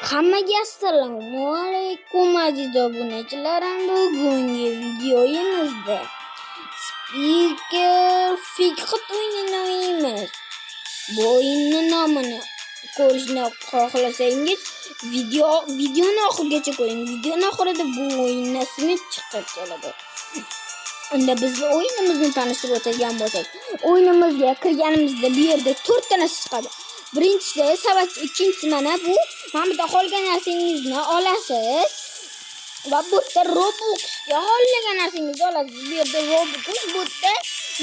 Hammaga assalomu alaykum aziz obunachilarim. Bugungi videoyimizda Speaker Fiqh o'yinini o'ynaymiz. Bu o'yinning nomini ko'rishni xohlasangiz videoni oxirigacha ko'ring. Videoning oxirida bu o'yinning ismi chiqib keladi. Unda biz o'yinimizni tanishtirib o'tadigan bo'lsak, o'yinimizga kirganimizda bu yerda 4 ta narsa chiqadi. Birinchisi savat, ikkinchisi mana bu hamda qolgan narsangizni olasiz va bu yerda Robuxga xohlagan narsangizni olasiz. Bu yerda Robux, bu yerda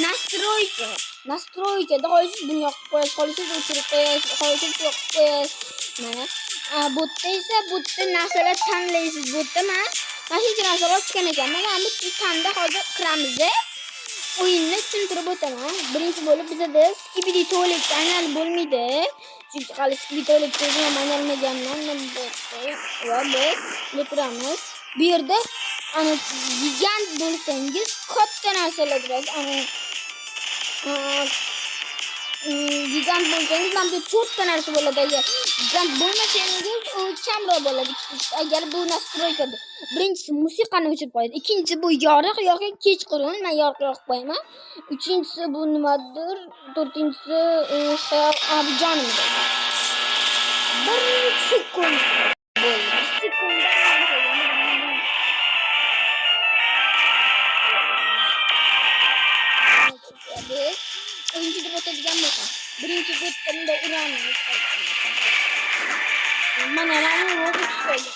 настройка qo'yasiz, buni yoqib qo'yasiz, xohlasangiz o'chirib qo'yasiz, xohlasangiz yoqib qo'yasiz. Mana bu yerda esa bu yerda narsalar tanlaysiz. Bu yerda mana shuncha narsalar chiqqan ekan. Mana bu tanda hozir kiramiz. O'yinni tushuntirib o'taman. Birinchi bo'lib bizda Skibidi tualet aynan bo'lmaydi. Chunki hali Skibidi tualet ko'zim aylanmaganman. Va biz o'tiramiz. Bu yerda gigant bo'lsangiz katta narsalar turadi. Gigant bo'lsangiz mana bu 4 ta narsa bo'ladi. Agar gigant bo'lmasangiz u kamroq bo'ladi. Agar bu настройкада birinchisi musiqani o'chirib qo'yadi. Ikkinchisi bu yoriq yoki kechqurun, men yoriq yoqib qo'yaman. Uchinchisi bu nimadir, to'rtinchisi abjonimdir. 1 sekund bo'ldi. 1 sekundda o'yinchi deb o'tadigan bo'lsa, birinchi bo'tda uramiz. Mana Robux qo'ydi.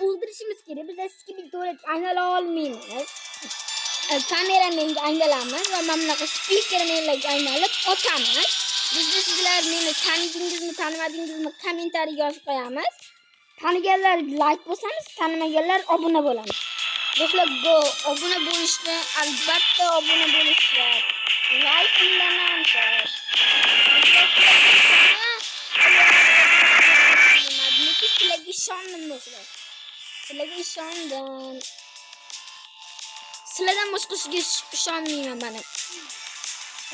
O'ldirishimiz kerak. Biz Skibidi tualet aynala olmaymiz. Kamerani aynalamiz va mana bunaqa speakerni aynalib o'tamiz. Biz sizlar meni tanidingizmi, tanimadingizmi kommentariy yozib qo'yamiz. Taniganlar like bosamiz, tanimaganlar obuna bo'lamiz. Do'stlar, obuna bo'lishni albatta obuna bo'lishlar. Like qilamansiz. Sizlarga ishondim do'stlar. Sizlarga ishondim. Sizlardan boshqasiga ishonmayman mana.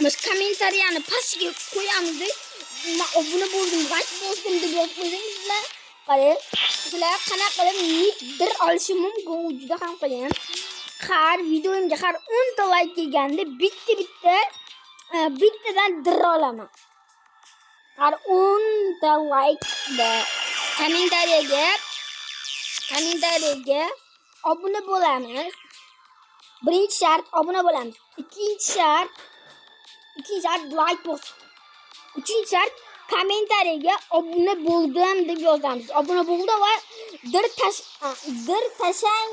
Biz kommentariyani pastga qo'yamiz. Men obuna bo'ldim, like bosdim deb yozib qo'yingizlar. Qarang, sizlar qanaqa qilib nick bir olishim mumkin, juda ham qiyin. Har videomga har 10 ta like kelganda bittadan dir olaman. Har 10 ta like da kommentariyaga obuna bo'lamiz. Birinchi shart obuna bo'lamiz. Ikkinchi shart like bos. Uchinchi shart kommentariyaga obuna bo'ldim deb yozamiz. Obuna bo'ldim va dir tashang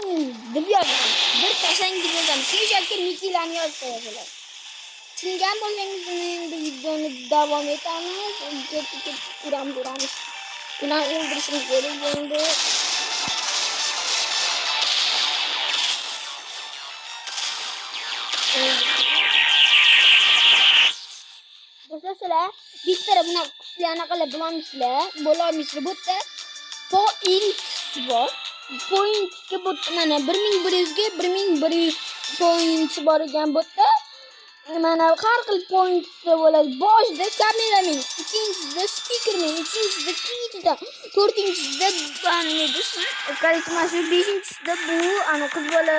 deb yozamiz. Shunchaki nicklarni yozib qo'yasizlar. Tushungan bo'lsangiz endi videoni davom etamiz. Uramiz. Ular o'ldirishimiz kerak endi. Do'stlar, bitta buni kuchlarni qilib bo'lolmaysizlar. Bu yerda points bor. Pointsga bu mana 1100 ga 1100 points bor ekan bu yerda. Mana har xil points bo'ladi. Boshida kameraning, ikkinchisida speakerning, uchinchisida keyida, to'rtinchisida banidismi. Qarayman, beshinchisida bu qiz bola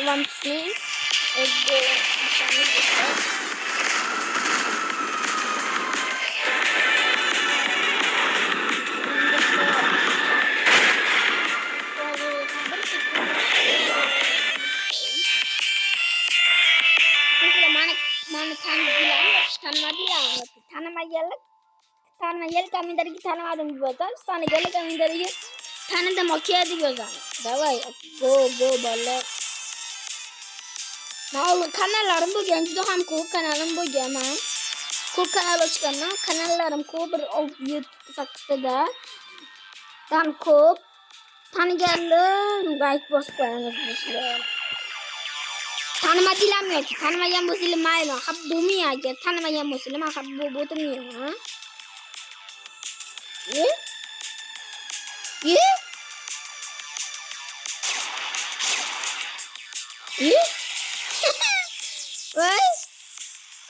lampasning. Tanimaganlar kommentariyaga tanimadim deb yozamiz. Taniganlar kommentariyaga tanidim aka deb yozamiz. Davay, go bolalar. Men kanallarim bo'lgan, juda ham ko'p kanalim bo'lgan. Ko'p kanal ochganman. Kanallarim ko'p, 7-8 da. Dan ko'p. Taniganlar like bosib qo'yamiz do'stlar. Tanimadinglarmi yoki tanimagan bo'lsanglar mayli, xap bo'lmaydi. Agar tanimagan bo'lsanglar men xap bo'lib o'tirmayman.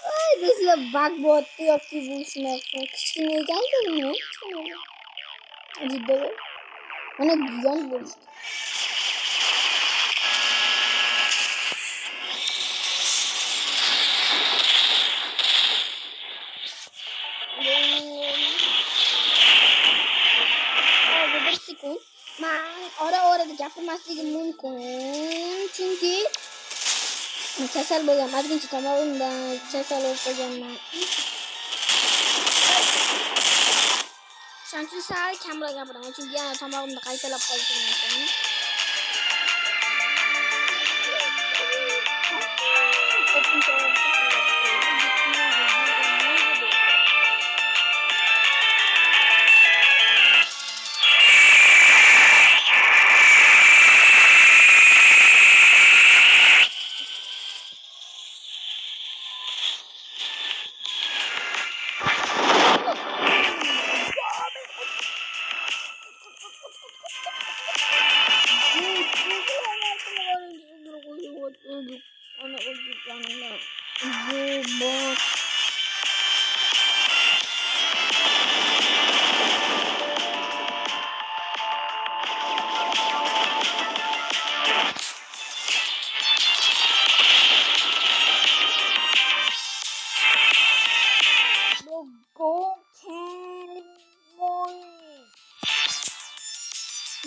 Voy, do'stlar. videoda bug bo'lyapti yoki bu shunaqa kichkina ekanku nima kichkina. Jiddiy. Mana gigant bo'lishdi. Bir sekund. Men ora-orada gapirmasligim mumkin. Chunki kasal bo'lganman. Ozgincha tomog'imdan kasal bo'lib qolganman. Shuning uchun sal kamroq gapiraman. Chunki yana tomog'imda qaytalab qolishi mumkin.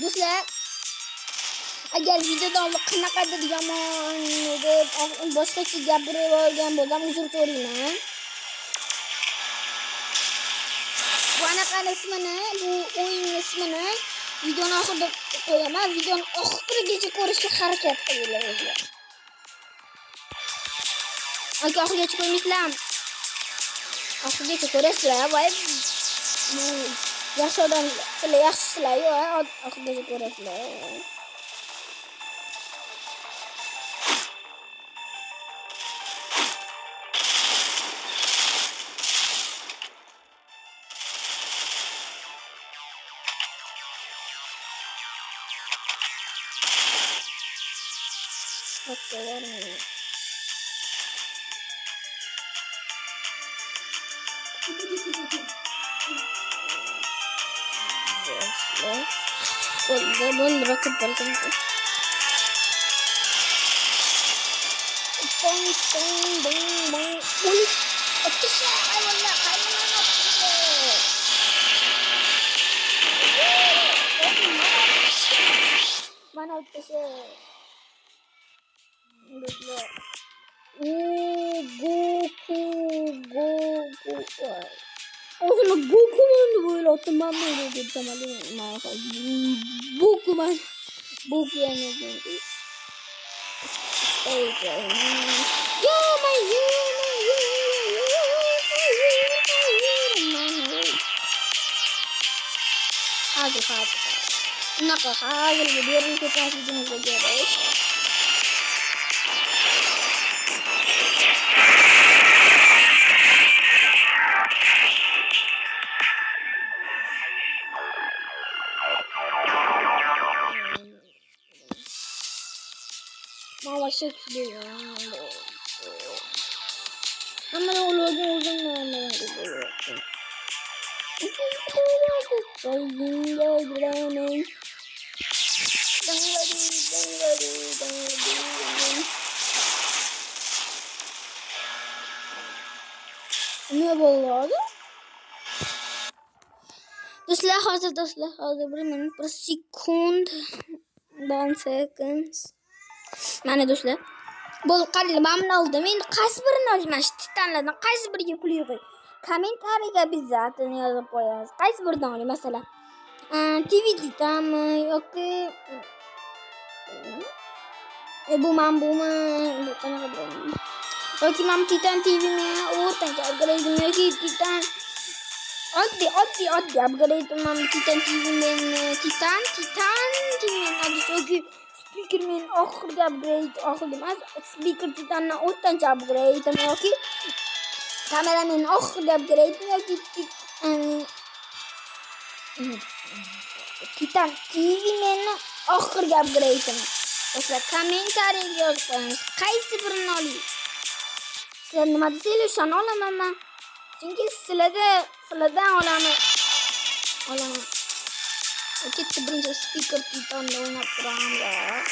Do'stlar, agar videoda qanaqadir yomon deb boshqacha gapirib olgan bo'lsam uzr so'rayman. Bu anaqani ismini, bu o'yin ismini videoning oxirida qo'yaman. Videoning oxirigacha ko'rishga harakat qilinglar o'zinglar. Agar oxirigacha qo'ymaysizlar, oxirigacha ko'rasizlar va yaxshi odam, sizlar yaxshilar, oxirigacha ko'rasizlar. Boleh rakit balik. Bang. Uli, atisya, wala kaya na atisya. Mana atisya. Goku. Aslında Goku'nun böyle oturmam böyle sama Goku'man Goku yani Hazır. Naka hazır gidiyorum ki taşıdığımıza göre. Mama şekli. Ama uzun ne oldu? Do'stlar, hozir bir minut, bir sekund. 1 seconds. Mana do'stlar. Bo'lib qaranglar, men buni oldim. Endi qaysi birini olaman? Shu titanlardan qaysi biriga pul yo'q? Kommentariyaga обязательно yozib qo'yasiz. Qaysi biridan oling? Masalan, TV titanmi yoki bu qanaqa bo'laman? Yoki men Titan TV'mi, o'rtacha upgrade yoki Titan oddiy upgrade men Titan TV'mi, Titan yoki Speakerman oxirgi upgrade, oxirgi emas, Speaker Titandan o'rtacha upgrade yoki kameraman oxirgi upgrade yoki Titan TV'man oxirgi upgrade. Do'stlar, kommentariyaga yozib qo'ying. Qaysi birini oling? Sizlar nima desanglar shuni olaman men. Chunki sizlardan olaman. Ketdi birinchi speaker titanni o'ynab turamiz.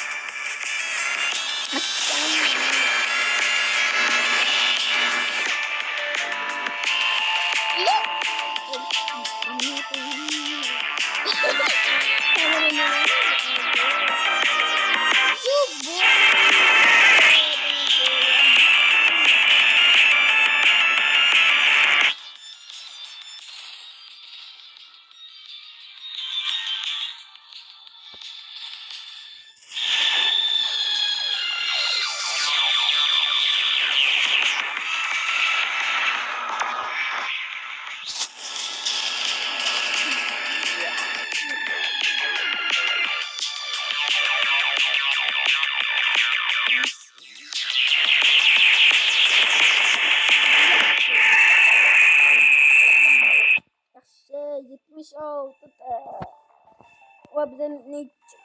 Va bize ne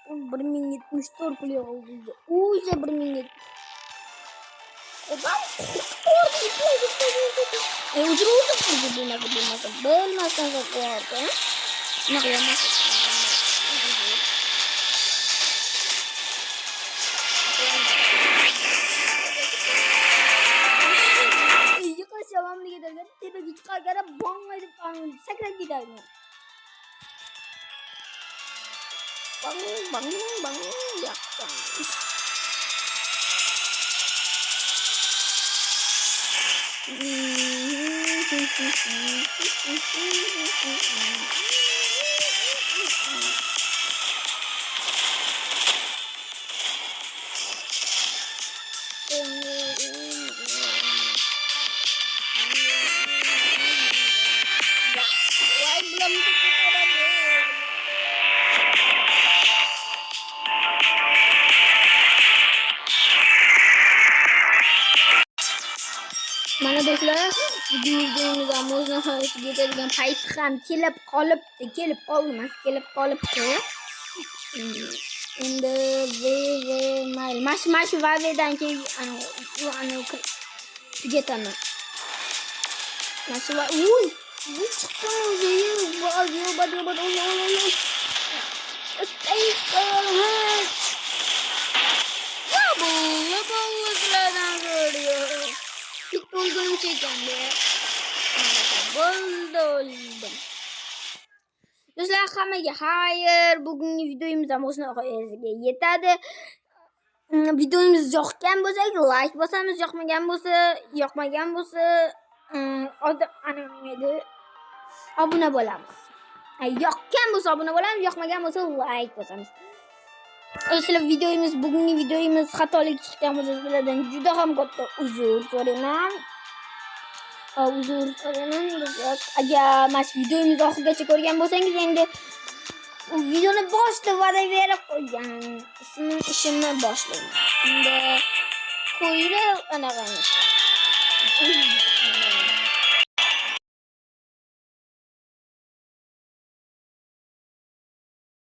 1074 pul yığıldı. Uca 1070. Ben ucuz bilmezsen de korku. Ne kıyamaz. Yıkış devamlı giderken tepe çıkar gara bang edip sakrak gider mi? Bang yapacağım. Mana do'stlar, videomizda muzna holatga yetadigan payt ham kelib qolibdi. Endi mayli. Mash vavedan keyin ana tugataman. Mash va bu chiqqan o'zi. Olgunum çekeceğim. Buldum. Do'stlar, hammaga xayr. Bugungi videomiz ham o'z nihoyasiga yetadi. Videomiz yoqgan bo'lsa, like bosamiz, yoqmagan bo'lsa, obuna bo'lamiz. Yoqgan bo'lsa obuna bo'lamiz, yoqmagan bo'lsa like bosamiz. Do'stlar, bugungi videomiz xatolik chiqqan bo'lsa, sizlardan juda ham katta uzr so'rayman. Agar mana shu videomizni oxirigacha ko'rgan bo'lsangiz, endi videoni boshida va'da berib qo'ygan ishimni boshlayman. Endi qo'yilib anaqa